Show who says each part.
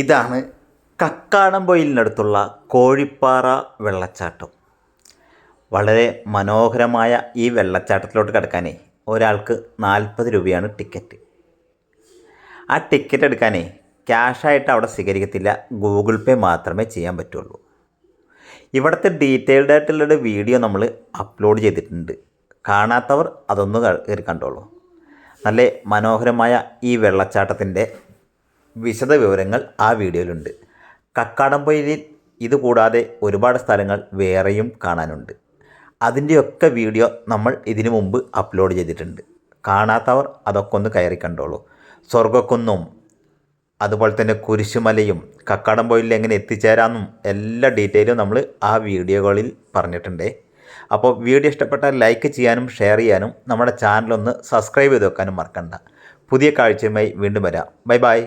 Speaker 1: ഇതാണ് കക്കാടംപൊയിലിനടുത്തുള്ള കോഴിപ്പാറ വെള്ളച്ചാട്ടം. വളരെ മനോഹരമായ ഈ വെള്ളച്ചാട്ടത്തിലോട്ട് കിടക്കാനേ ഒരാൾക്ക് 40 രൂപയാണ് ടിക്കറ്റ്. ആ ടിക്കറ്റ് എടുക്കാനേ ക്യാഷായിട്ട് അവിടെ സ്വീകരിക്കത്തില്ല, ഗൂഗിൾ പേ മാത്രമേ ചെയ്യാൻ പറ്റുള്ളൂ. ഇവിടുത്തെ ഡീറ്റെയിൽഡ് ആയിട്ടുള്ളൊരു വീഡിയോ നമ്മൾ അപ്ലോഡ് ചെയ്തിട്ടുണ്ട്. കാണാത്തവർ അതൊന്ന് കയറി കണ്ടോളൂ. നല്ല മനോഹരമായ ഈ വെള്ളച്ചാട്ടത്തിൻ്റെ വിശദ വിവരങ്ങൾ ആ വീഡിയോയിലുണ്ട്. കക്കാടംപൊയിലിൽ ഇതുകൂടാതെ ഒരുപാട് സ്ഥലങ്ങൾ വേറെയും കാണാനുണ്ട്. അതിൻ്റെയൊക്കെ വീഡിയോ നമ്മൾ ഇതിനു മുമ്പ് അപ്ലോഡ് ചെയ്തിട്ടുണ്ട്. കാണാത്തവർ അതൊക്കെ ഒന്ന് കയറി കണ്ടോളൂ. സ്വർഗ്ഗക്കുന്നും അതുപോലെ തന്നെ കുരിശുമലയും കക്കാടംപൊയിലിൽ എങ്ങനെ എത്തിച്ചേരാമെന്നും എല്ലാ ഡീറ്റെയിലും നമ്മൾ ആ വീഡിയോകളിൽ പറഞ്ഞിട്ടുണ്ട്. അപ്പോൾ വീഡിയോ ഇഷ്ടപ്പെട്ടാൽ ലൈക്ക് ചെയ്യാനും ഷെയർ ചെയ്യാനും നമ്മുടെ ചാനലൊന്ന് സബ്സ്ക്രൈബ് ചെയ്ത് വെക്കാനും മറക്കണ്ട. പുതിയ കാഴ്ചയുമായി വീണ്ടും വരാം. Bye bye.